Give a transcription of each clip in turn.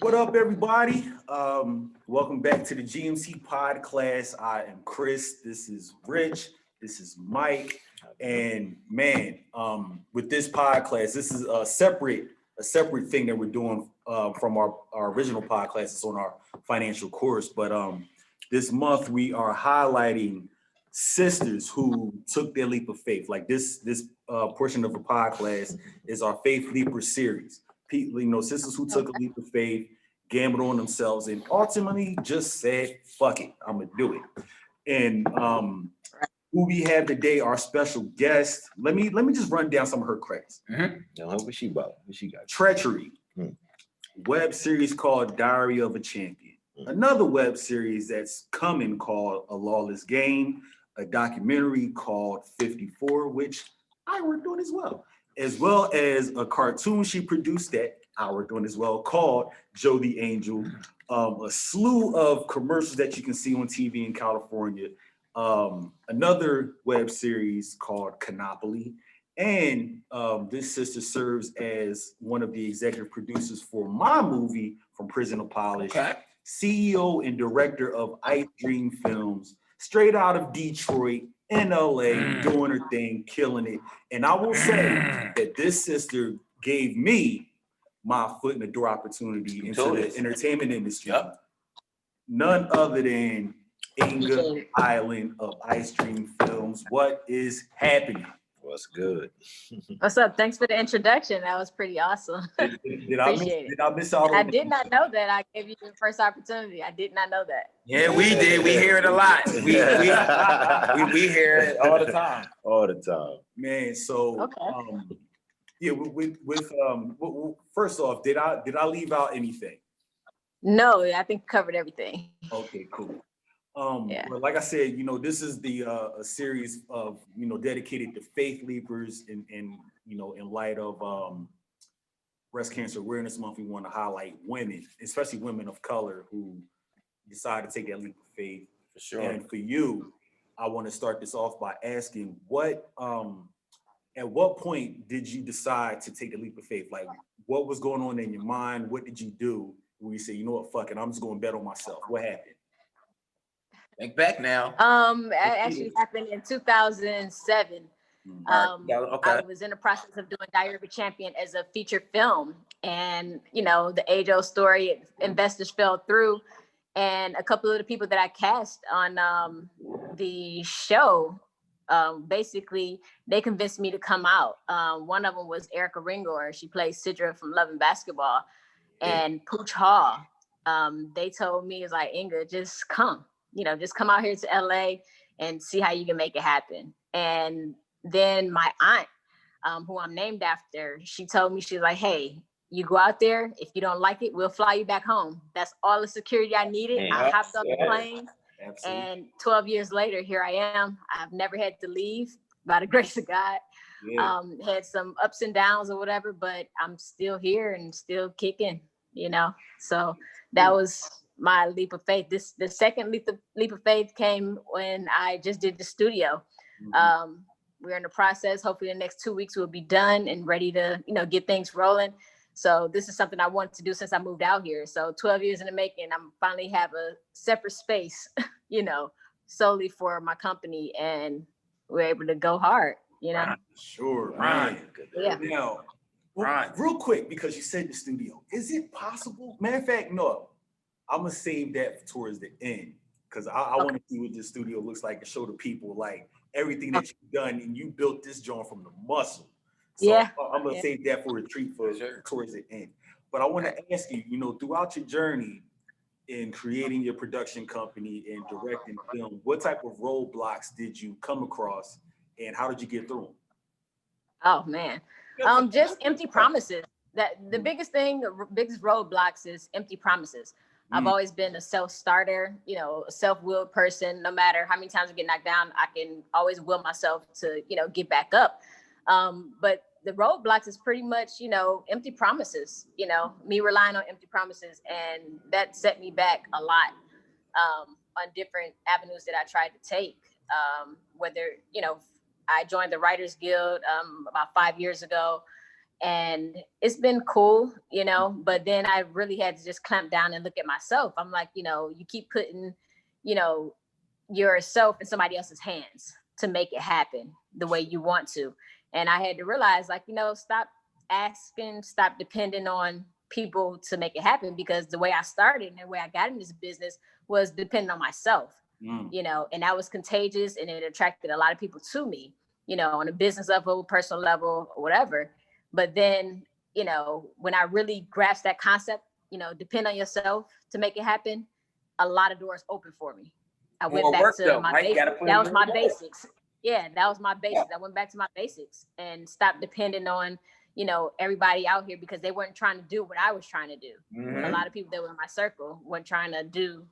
What up, everybody? Welcome back to the GMC Podclass. I am Chris. This is Rich. This is Mike. And man, with this podcast, this is a separate thing that we're doing from our original podcast. It's on our financial course. But this month we are highlighting sisters who took their leap of faith. Like this portion of the podcast is our Faith Leaper series. People, sisters who took a leap of faith, gambled on themselves, and ultimately just said, "Fuck it, I'm gonna do it." And who we have today, our special guest. Let me just run down some of her credits. What she about? What she got? Treachery, web series called Diary of a Champion. Another web series that's coming called A Lawless Game. A documentary called 54, which I worked on as well as a cartoon she produced that I worked on as well called Joe the Angel. A slew of commercials that you can see on TV in California. Another web series called Canopoly. And this sister serves as one of the executive producers for my movie, From Prison to Polish. Okay. CEO and director of Ice Dream Films, straight out of Detroit, in LA, doing her thing, killing it. And I will say that this sister gave me my foot in the door opportunity into the entertainment industry. Yep. None other than Inga, Eiland of Ice Dream Films. What is happening? What's good? What's up? Thanks for the introduction. That was pretty awesome. Did I miss out on I did not know that. I gave you the first opportunity. I did not know that. Yeah, we did. We hear it a lot. We hear it all the time. All the time. Man, so okay. First off, did I leave out anything? No, I think covered everything. Okay, cool. But like I said, this is the a series of dedicated to faith leapers, and in light of Breast Cancer Awareness Month, we want to highlight women, especially women of color who decide to take that leap of faith. For sure. And for you, I want to start this off by asking at what point did you decide to take the leap of faith? Like, what was going on in your mind? What did you do when you say, you know what, fuck it, I'm just going to bet on myself? What happened? Think back now. It actually happened in 2007. I was in the process of doing Diary of a Champion as a feature film, and the age-old story, investors fell through, and a couple of the people that I cast on the show, basically they convinced me to come out. One of them was Erica Ringor. She plays Sidra from Love and Basketball, and Pooch Hall. They told me, it's like, Inga, just come. Just come out here to LA and see how you can make it happen. And then my aunt, who I'm named after, she told me, she's like, hey, you go out there. If you don't like it, we'll fly you back home. That's all the security I needed. I hopped on the plane. Absolutely. And 12 years later, here I am. I've never had to leave by the grace of God. Yeah. Had some ups and downs or whatever, but I'm still here and still kicking, So that was my leap of faith. The second leap of faith came when I just did the studio. We're in the process. Hopefully the next 2 weeks we'll be done and ready to, get things rolling. So this is something I wanted to do since I moved out here. So 12 years in the making, I'm finally have a separate space, solely for my company, and we're able to go hard, Right. Sure. Right. Yeah. Now, real quick, because you said the studio, is it possible? Matter of fact, no. I'm gonna save that towards the end, because I want to see what this studio looks like and show the people like everything that you've done, and you built this joint from the muscle. So I'm gonna save that for a treat towards the end. But I want to ask you, throughout your journey in creating your production company and directing film, what type of roadblocks did you come across, and how did you get through them? Oh man, just empty promises. That the biggest roadblocks is empty promises. I've always been a self-starter, a self-willed person. No matter how many times I get knocked down, I can always will myself to, get back up. But the roadblocks is pretty much, empty promises, me relying on empty promises. And that set me back a lot on different avenues that I tried to take. Whether, I joined the Writers Guild about 5 years ago. And it's been cool, you know, but then I really had to just clamp down and look at myself. I'm like, you know, you keep putting, you know, yourself in somebody else's hands to make it happen the way you want to. And I had to realize, like, you know, stop asking, stop depending on people to make it happen, because the way I started and the way I got in this business was depending on myself, you know, and that was contagious, and it attracted a lot of people to me, you know, on a business level, personal level, or whatever. But then, you know, when I really grasped that concept, you know, depend on yourself to make it happen, a lot of doors opened for me. I went back to my basics. That was my basics. Yeah, that was my basics. I went back to my basics and stopped depending on, you know, everybody out here, because they weren't trying to do what I was trying to do. A lot of people that were in my circle weren't trying to do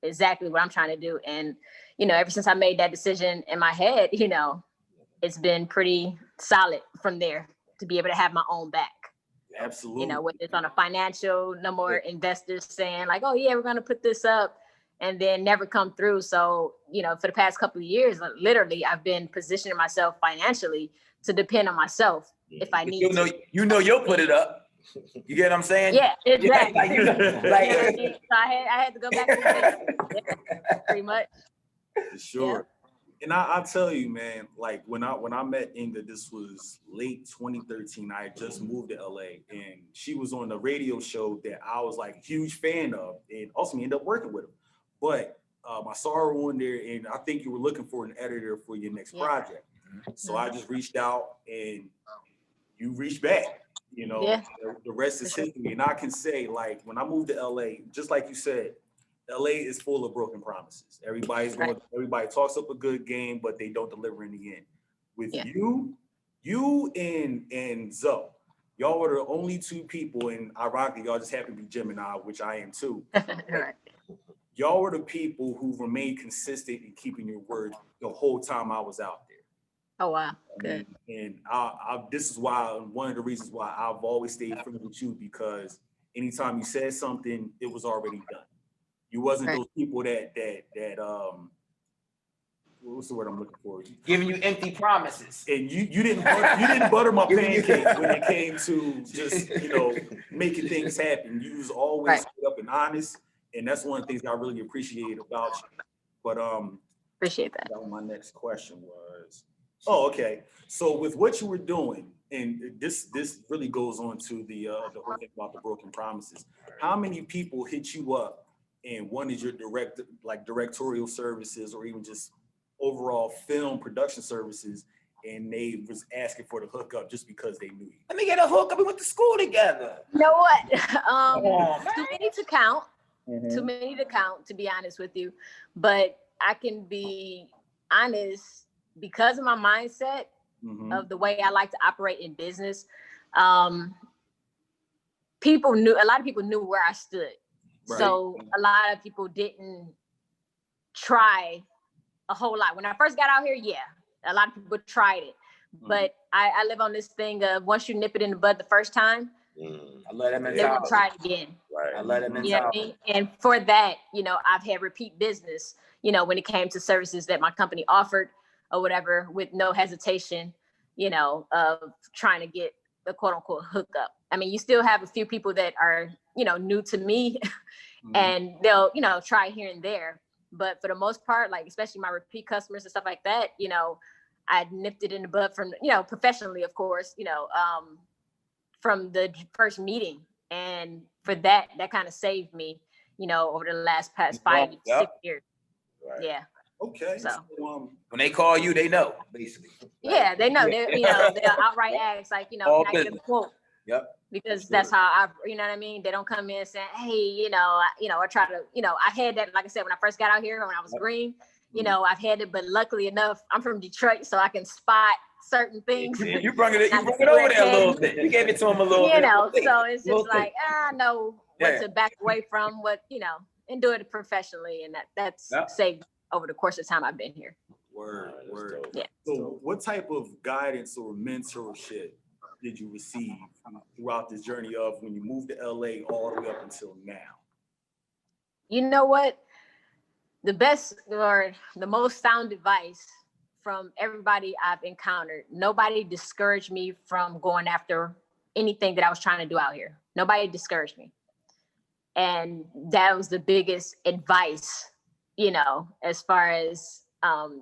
exactly what I'm trying to do. And, you know, ever since I made that decision in my head, you know, it's been pretty solid from there to be able to have my own back. Absolutely. You know, whether it's on a financial, no more investors saying like, oh yeah, we're going to put this up, and then never come through. So, you know, for the past couple of years, literally, I've been positioning myself financially to depend on myself if I need to. You know, you'll put it up. You get what I'm saying? Yeah, exactly. Like, you know, like, you know what I mean? So I had to go back to the basics, pretty much. For sure. Yeah. And I'll tell you, man, like when I met Inga, this was late 2013. I had just moved to LA, and she was on the radio show that I was like a huge fan of, and ultimately ended up working with her. But I saw her on there, and I think you were looking for an editor for your next project. So I just reached out, and you reached back. You know, the rest is history. And I can say, like, when I moved to LA, just like you said, LA is full of broken promises. Everybody talks up a good game, but they don't deliver in the end. With you and Zoe, y'all were the only two people, and ironically, y'all just happen to be Gemini, which I am too. Right. Y'all were the people who remained consistent in keeping your word the whole time I was out there. Oh wow, good. And I this is why, one of the reasons why I've always stayed friends with you, because anytime you said something, it was already done. You wasn't those people that what's the word I'm looking for? Giving you empty promises. And you didn't butter my pancakes when it came to just, you know, making things happen. You was always straight up and honest, and that's one of the things I really appreciate about you. But appreciate that. That was my next question was. Oh, okay. So with what you were doing, and this really goes on to the whole thing about the broken promises. How many people hit you up and wanted your directorial services, or even just overall film production services, and they was asking for the hookup just because they knew you? Let me get a hookup. We went to school together. You know what? Too many to count. Too many to count, to be honest with you. But I can be honest, because of my mindset of the way I like to operate in business. A lot of people knew where I stood. Right. So a lot of people didn't try a whole lot. When I first got out here, a lot of people tried it. But I live on this thing of, once you nip it in the bud the first time, I love that mentality. They will try it again. Right. I love that mentality. You know what I mean? And for that, you know, I've had repeat business, you know, when it came to services that my company offered or whatever, with no hesitation, you know, of trying to get the quote unquote hookup. I mean, you still have a few people that are, you know, new to me and they'll, you know, try here and there. But for the most part, like, especially my repeat customers and stuff like that, you know, I nipped it in the bud from, you know, professionally, of course, you know, from the first meeting. And for that kind of saved me, you know, over the past 5 to 6 years. Right. Yeah. Okay. So when they call you, they know, basically. Yeah, they know. They, you know, they'll outright ask, like, you know, can I get a quote? Yep. Because that's how I, you know what I mean? They don't come in saying, hey, you know, I try to, you know, I had that, like I said, when I first got out here, when I was green, you know, I've had it, but luckily enough, I'm from Detroit, so I can spot certain things. You brought it over there a little bit. You gave it to them a little bit. You know, so it's just like, I know what to back away from, what, you know, and do it professionally. And that's saved over the course of time I've been here. Word. Yeah. So what type of guidance or mentorship did you receive throughout this journey of when you moved to LA all the way up until now? You know what? The best or the most sound advice from everybody I've encountered, nobody discouraged me from going after anything that I was trying to do out here. Nobody discouraged me. And that was the biggest advice, you know, as far as,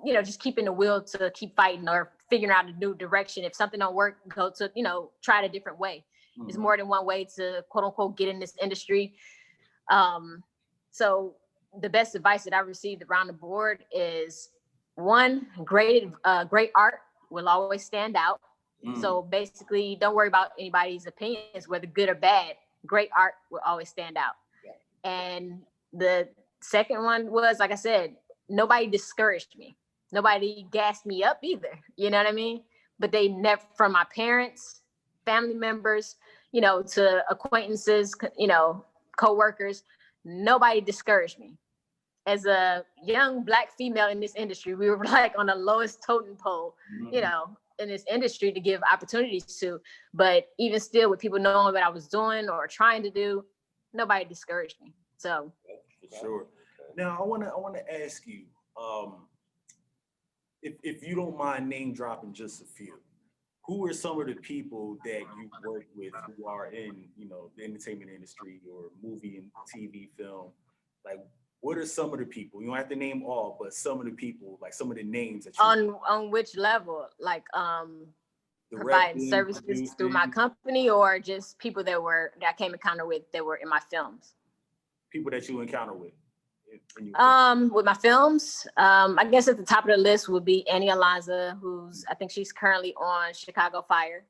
you know, just keeping the will to keep fighting or figuring out a new direction. If something don't work, go to, you know, try it a different way. There's more than one way to quote unquote get in this industry. So the best advice that I received around the board is, one, great art will always stand out. So basically, don't worry about anybody's opinions, whether good or bad. Great art will always stand out. And the second one was, like I said, nobody discouraged me. Nobody gassed me up either. You know what I mean? But they never, from my parents, family members, you know, to acquaintances, you know, coworkers, nobody discouraged me. As a young Black female in this industry, we were like on the lowest totem pole, you know, in this industry to give opportunities to. But even still, with people knowing what I was doing or trying to do, nobody discouraged me. So, for sure. Now, I want to ask you, if you don't mind name dropping just a few, who are some of the people that you work with who are in, you know, the entertainment industry or movie and TV, film? Like, what are some of the people? You don't have to name all, but some of the people, like some of the names that you on which level? Like providing directing, services producing, through my company, or just people that I came encounter with that were in my films? people that you encounter with. With my films, I guess at the top of the list would be Annie Alonzo, I think she's currently on Chicago Fire.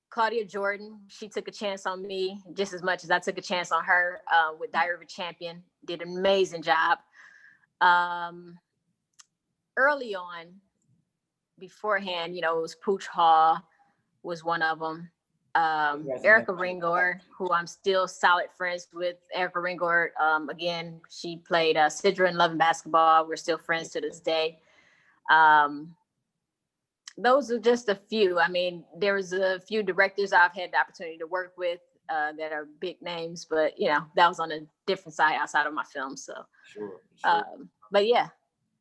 Claudia Jordan, she took a chance on me just as much as I took a chance on her with Diary of a Champion. Did an amazing job. Early on, beforehand, you know, it was Pooch Hall was one of them. Erica Ringor, who I'm still solid friends with. Erica Ringor, again, she played Sidra in Love and Basketball. We're still friends to this day. Those are just a few. I mean, there's a few directors I've had the opportunity to work with that are big names, but you know, that was on a different side outside of my film. So, Sure. but yeah,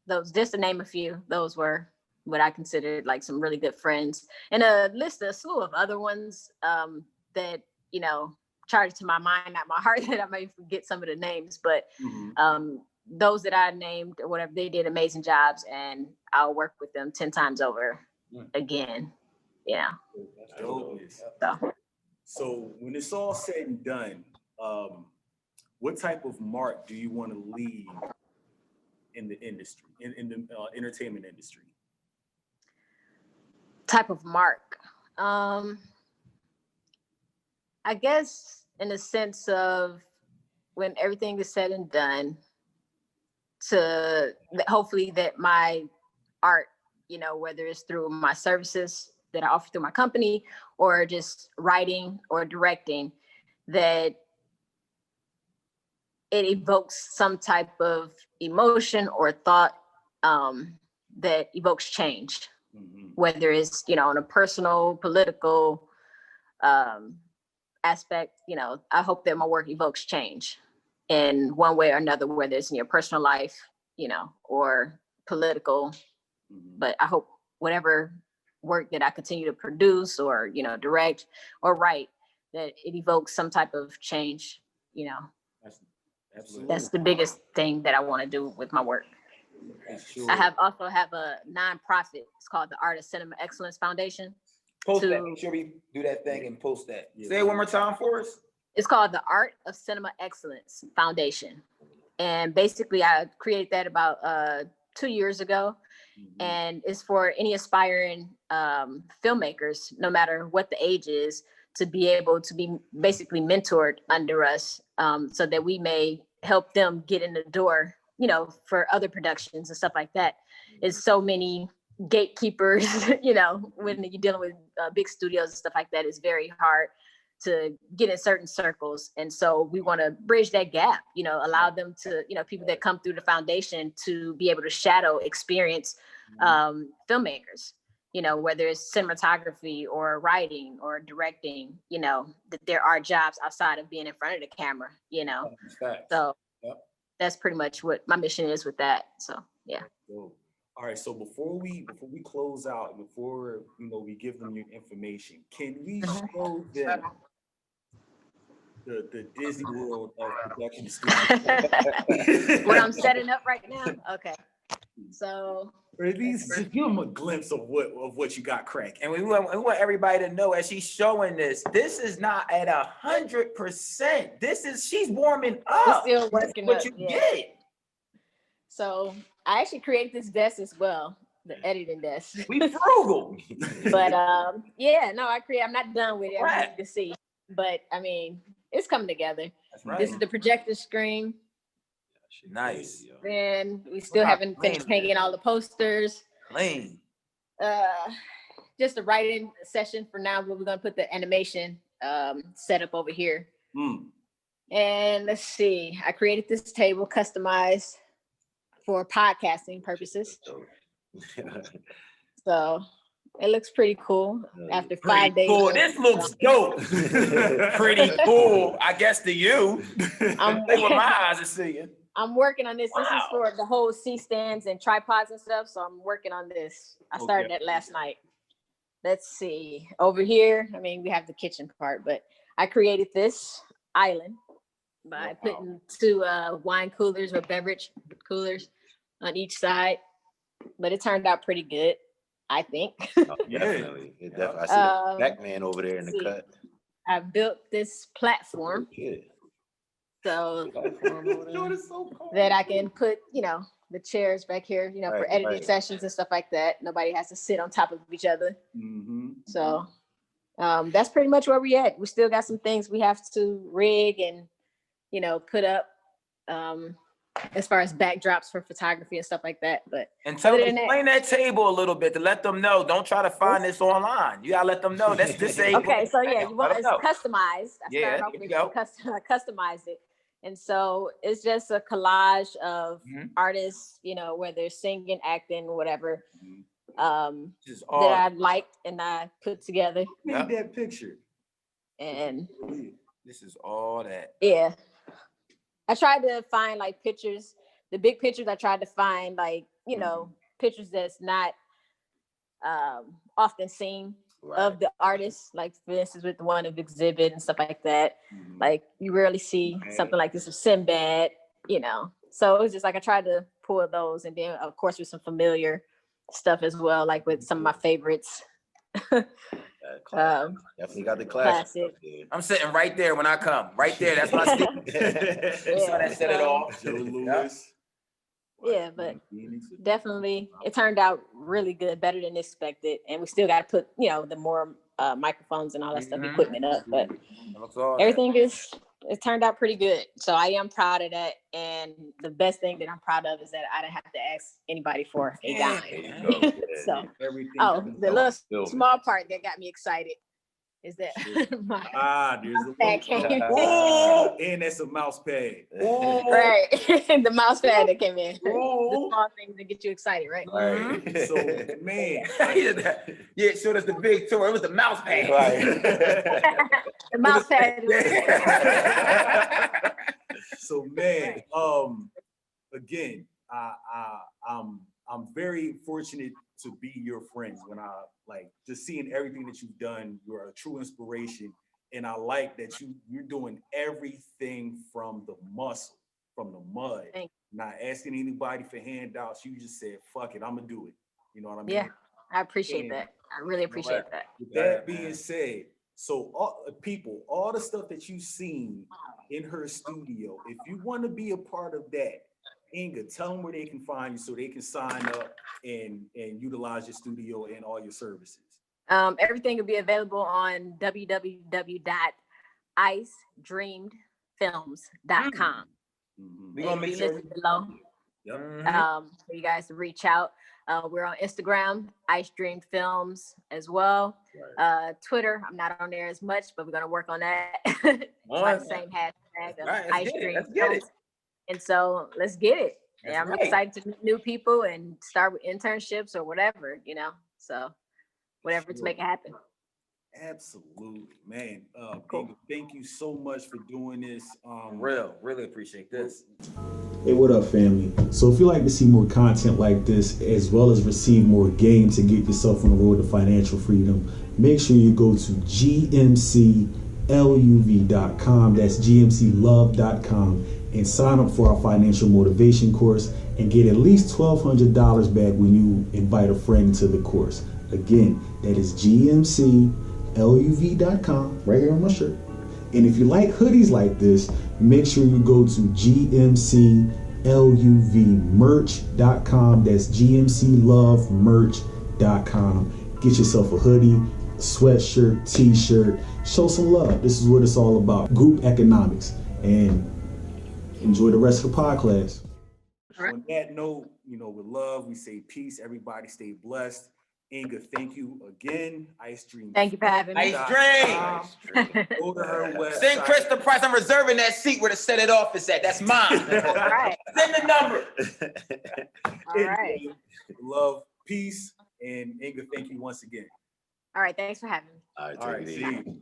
those, just to name a few, those were what I considered like some really good friends, and a slew of other ones that, you know, charged to my mind, not my heart, that I may forget some of the names, but those that I named or whatever, they did amazing jobs, and I'll work with them 10 times over again. Yeah. So when it's all said and done, what type of mark do you want to leave in the industry, in the entertainment industry? Type of mark. I guess in the sense of when everything is said and done, to hopefully that my art, you know, whether it's through my services that I offer through my company or just writing or directing, that it evokes some type of emotion or thought that evokes change. Whether it's, you know, on a personal, political aspect, you know, I hope that my work evokes change in one way or another, whether it's in your personal life, you know, or political. But I hope whatever work that I continue to produce or, you know, direct or write, that it evokes some type of change, you know. Absolutely. That's the biggest thing that I want to do with my work. Sure. I also have a nonprofit. It's called the Art of Cinema Excellence Foundation. Post that. Make sure we do that thing and post that. Yeah. Say it one more time for us. It's called the Art of Cinema Excellence Foundation. And basically I created that about 2 years ago. And it's for any aspiring filmmakers, no matter what the age is, to be able to be basically mentored under us, so that we may help them get in the door, you know, for other productions and stuff like that. It's so many gatekeepers, you know, when you're dealing with big studios and stuff like that, it's very hard to get in certain circles. And so we want to bridge that gap, you know, allow them to, you know, people that come through the foundation to be able to shadow experience filmmakers, you know, whether it's cinematography or writing or directing, you know, that there are jobs outside of being in front of the camera, you know. So that's pretty much what my mission is with that. So, yeah. All right, so before we close out, before we give them your information, can we show them the Disney World of production studio? What I'm setting up right now? Okay. So or at least just give them a glimpse of what you got cracking. And we want everybody to know as she's showing this is not at 100%. She's warming up. we're still working what up, you yeah. get. So I actually created this desk as well, the editing desk. We frugal. But I'm not done with it, as you can see. But I mean, it's coming together. That's right. This is the projector screen. Nice. Then we still haven't finished hanging all the posters. Clean. Just a writing session for now, but we're gonna put the animation set up over here. And let's see, I created this table customized for podcasting purposes. So it looks pretty cool after 5 days. Cool. This looks dope. Pretty cool, I guess, to you. I'm what my eyes are seeing. I'm working on this. Wow. This is for the whole C-stands and tripods and stuff. So I'm working on this. I started that last night. Let's see. Over here, I mean, we have the kitchen part, but I created this island by putting 2 wine coolers or beverage coolers on each side. But it turned out pretty good, I think. Definitely. I see the back man over there in the cut. I built this platform. So that I can put, the chairs back here, for editing sessions and stuff like that. Nobody has to sit on top of each other. So that's pretty much where we at. We still got some things we have to rig and, put up as far as backdrops for photography and stuff like that. But explain that table a little bit to let them know. Don't try to find this online. You gotta let them know that's this. Okay, so you want it's customized. I customized it. And so it's just a collage of artists, where they're singing, acting, whatever, that I liked and I put together. Made that picture. And this is all that. Yeah. I tried to find pictures, the big pictures. I tried to find pictures that's not often seen. Of the artists, like for instance with the one of Exhibit and stuff like that. Like you rarely see something like this of Sinbad, so it was just I tried to pull those, and then of course with some familiar stuff as well, like with some of my favorites. Definitely got the classic. I'm sitting right there when I come. Right there, that's my seat. So that set it off. Joe Louis. Yeah, but definitely it turned out really good, better than expected. And we still got to put, the more microphones and all that stuff, equipment up. But everything it turned out pretty good. So I am proud of that. And the best thing that I'm proud of is that I didn't have to ask anybody for a dime. So, the little small part that got me excited is that there's a pad came in. And that's a mouse pad. Right. The mouse pad that came in. The small things that get you excited, right? So, man. So that's the big tour. It was the mouse pad. The mouse pad. So, man, again, I'm very fortunate to be your friends. When I just seeing everything that you've done, you're a true inspiration. And I like that you're doing everything from the muscle, from the mud. Not asking anybody for handouts. You just said, fuck it, I'm gonna do it. You know what I mean? Yeah, I appreciate that. I really appreciate that. With that being said, so all the stuff that you've seen in her studio, if you want to be a part of that, Inga, tell them where they can find you so they can sign up and utilize your studio and all your services. Everything will be available on www.icedreamedfilms.com. We're gonna make sure below. For you guys to reach out. We're on Instagram, Ice Dreamed Films as well. Twitter, I'm not on there as much, but we're gonna work on that. The same hashtag of Ice Dreamed Films. And so let's get it. Yeah, I'm excited to meet new people and start with internships or whatever, so whatever to make it happen. Absolutely, man. Cool. Thank you so much for doing this. Really appreciate this. Hey, what up, family? So if you like to see more content like this, as well as receive more game to get yourself on the road to financial freedom, make sure you go to GMCLUV.com. That's GMCLove.com, and sign up for our financial motivation course and get at least $1,200 back when you invite a friend to the course. Again, that is GMCLUV.com, right here on my shirt. And if you like hoodies like this, make sure you go to GMCLUVmerch.com. That's GMCLovemerch.com. Get yourself a hoodie, sweatshirt, t-shirt. Show some love. This is what it's all about. Group economics. And enjoy the rest of the podcast. On that note, with love, we say peace. Everybody stay blessed. Inga, thank you again. Ice Dream. Thank you for having me. Ice Dream. Go to her website. Send Chris the price. I'm reserving that seat where the Senate office at. That's mine. All right. Send the number. All right. Love, peace, and Inga, thank you once again. All right. Thanks for having me. All right, All right, take it see easy. you.